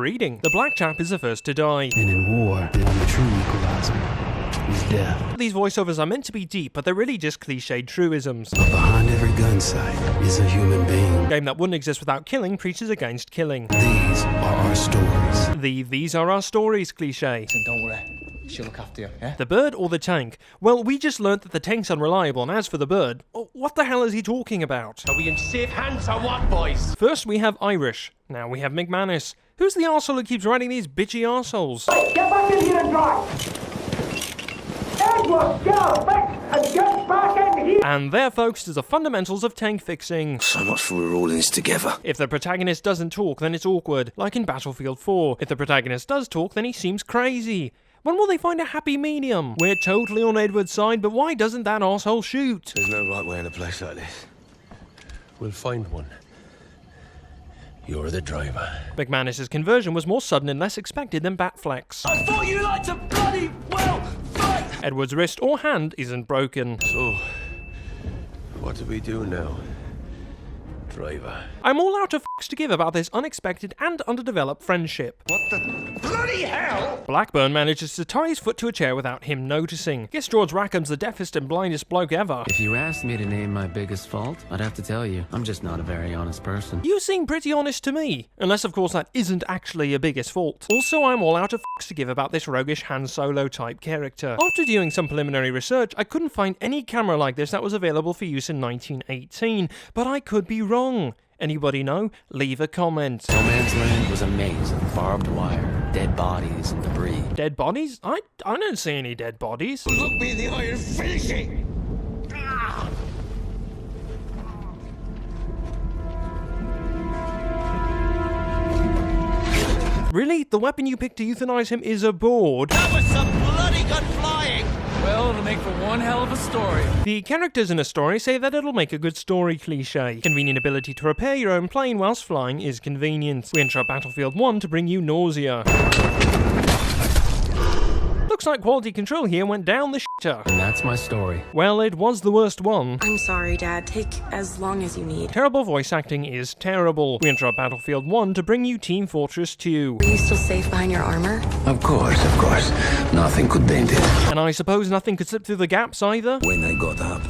reading. The black chap is the first to die. And in war, the only true equalizer is death. These voiceovers are meant to be deep, but they're really just cliched truisms. But behind every gun sight is a human being. A game that wouldn't exist without killing preaches against killing. These are our stories. These are our stories cliche. Listen, don't worry. She'll look after you, yeah? The bird or the tank? Well, we just learnt that the tank's unreliable, and as for the bird, what the hell is he talking about? Are we in safe hands or what, boys? First we have Irish, now we have McManus. Who's the arsehole who keeps writing these bitchy arseholes? Get back in here and drive! Edward, go! Fix and get back in here! And there, folks, is the fundamentals of tank fixing. So much for we're all in this together. If the protagonist doesn't talk, then it's awkward, like in Battlefield 4. If the protagonist does talk, then he seems crazy. When will they find a happy medium? We're totally on Edward's side, but why doesn't that arsehole shoot? There's no right way in a place like this. We'll find one. You're the driver. McManus's conversion was more sudden and less expected than Batfleck's. I thought you liked to bloody well fight! Edward's wrist or hand isn't broken. So, what do we do now? Driver. I'm all out of f***s to give about this unexpected and underdeveloped friendship. What the bloody hell? Blackburn manages to tie his foot to a chair without him noticing. Guess George Rackham's the deafest and blindest bloke ever. If you asked me to name my biggest fault, I'd have to tell you, I'm just not a very honest person. You seem pretty honest to me. Unless, of course, that isn't actually your biggest fault. Also, I'm all out of f***s to give about this roguish Han Solo type character. After doing some preliminary research, I couldn't find any camera like this that was available for use in 1918, but I could be wrong. Anybody know? Leave a comment. No Man's Land was amazing. Barbed wire, dead bodies, and debris. Dead bodies? I don't see any dead bodies. Look me in the eye and finish it! Ah! Really? The weapon you picked to euthanize him is a board? That was some bloody good flying! Well, it'll make for one hell of a story. The characters in a story say that it'll make a good story cliche. Convenient ability to repair your own plane whilst flying is convenient. We enter Battlefield 1 to bring you nausea. Looks like quality control here went down the shitter. And that's my story. Well, it was the worst one. I'm sorry, Dad. Take as long as you need. Terrible voice acting is terrible. We enter Battlefield 1 to bring you Team Fortress 2. Are you still safe behind your armor? Of course. Nothing could dent it. And I suppose nothing could slip through the gaps either? When I got up,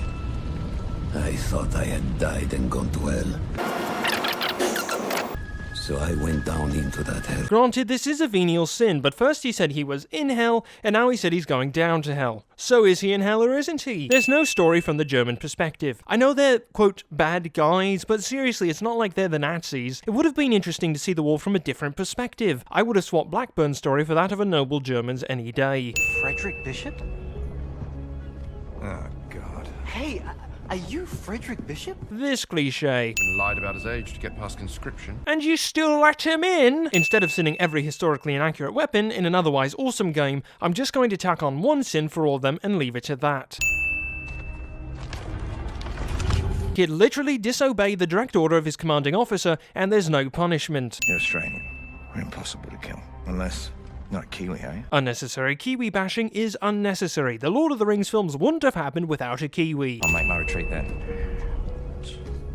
I thought I had died and gone to hell. So I went down into that hell. Granted, this is a venial sin, but first he said he was in hell, and now he said he's going down to hell. So is he in hell or isn't he? There's no story from the German perspective. I know they're, quote, bad guys, but seriously, it's not like they're the Nazis. It would have been interesting to see the war from a different perspective. I would have swapped Blackburn's story for that of a noble German's any day. Frederick Bishop? Oh, God. Hey, are you Frederick Bishop? This cliche. Lied about his age to get past conscription. And you still let him in? Instead of sinning every historically inaccurate weapon in an otherwise awesome game, I'm just going to tack on one sin for all of them and leave it at that. He'd literally disobey the direct order of his commanding officer, and there's no punishment. You're Australian. We're impossible to kill. Unless... not Kiwi, are you? Unnecessary Kiwi bashing is unnecessary. The Lord of the Rings films wouldn't have happened without a Kiwi. I'll make my retreat then.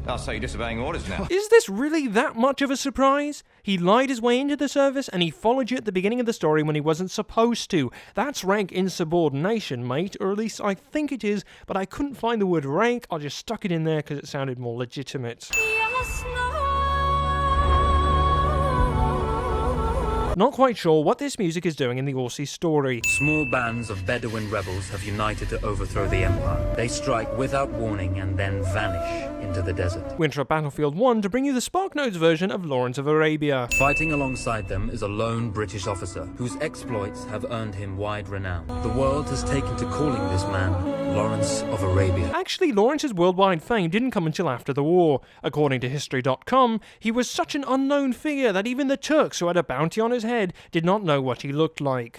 I'll say you're disobeying orders now. Is this really that much of a surprise? He lied his way into the service and he followed you at the beginning of the story when he wasn't supposed to. That's rank insubordination, mate, or at least I think it is, but I couldn't find the word rank. I just stuck it in there because it sounded more legitimate. Not quite sure what this music is doing in the Aussie story. Small bands of Bedouin rebels have united to overthrow the Empire. They strike without warning and then vanish into the desert. We enter Battlefield 1 to bring you the SparkNotes version of Lawrence of Arabia. Fighting alongside them is a lone British officer whose exploits have earned him wide renown. The world has taken to calling this man Lawrence of Arabia. Actually, Lawrence's worldwide fame didn't come until after the war. According to History.com, he was such an unknown figure that even the Turks who had a bounty on his head did not know what he looked like.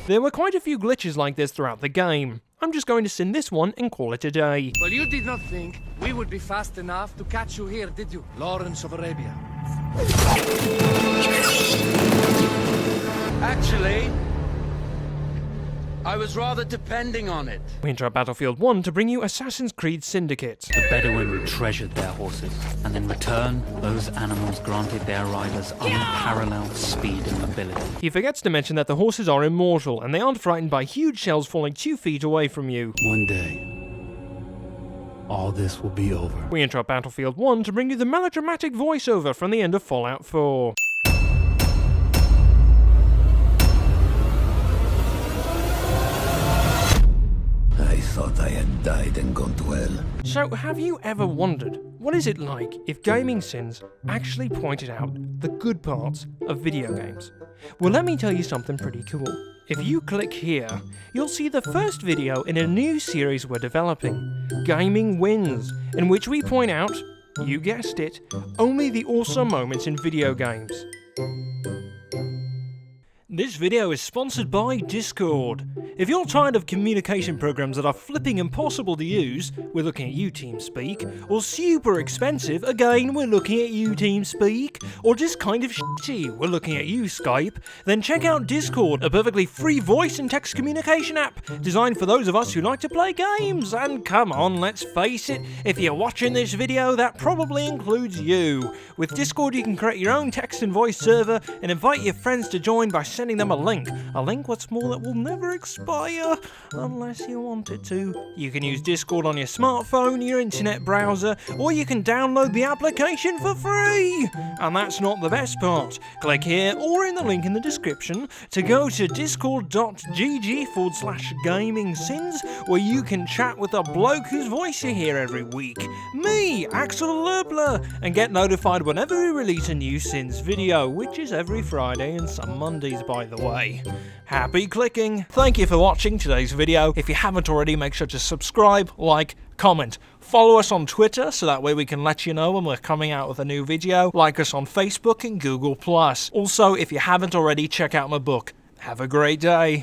There were quite a few glitches like this throughout the game. I'm just going to sin this one and call it a day. Well, you did not think we would be fast enough to catch you here, did you? Lawrence of Arabia. Actually, I was rather depending on it. We interrupt Battlefield 1 to bring you Assassin's Creed Syndicate. The Bedouin treasured their horses, and in return, those animals granted their riders unparalleled speed and mobility. He forgets to mention that the horses are immortal, and they aren't frightened by huge shells falling 2 feet away from you. One day, all this will be over. We interrupt Battlefield 1 to bring you the melodramatic voiceover from the end of Fallout 4. I thought I had died and gone to hell. So, have you ever wondered, what is it like if GamingSins actually pointed out the good parts of video games? Well, let me tell you something pretty cool. If you click here, you'll see the first video in a new series we're developing, Gaming Wins, in which we point out, you guessed it, only the awesome moments in video games. This video is sponsored by Discord. If you're tired of communication programs that are flipping impossible to use, we're looking at you TeamSpeak, or super expensive, again we're looking at you TeamSpeak, or just kind of shitty, we're looking at you Skype, then check out Discord, a perfectly free voice and text communication app, designed for those of us who like to play games. And come on, let's face it, if you're watching this video, that probably includes you. With Discord you can create your own text and voice server, and invite your friends to join by sending them a link what's more that will never expire unless you want it to. You can use Discord on your smartphone, your internet browser, or you can download the application for free. And that's not the best part. Click here or in the link in the description to go to discord.gg/GamingSins, where you can chat with a bloke whose voice you hear every week, me, Axel Lerbler, and get notified whenever we release a new Sins video, which is every Friday and some Mondays, by the way. Happy clicking! Thank you for watching today's video. If you haven't already, make sure to subscribe, like, comment. Follow us on Twitter so that way we can let you know when we're coming out with a new video. Like us on Facebook and Google+. Also, if you haven't already, check out my book. Have a great day.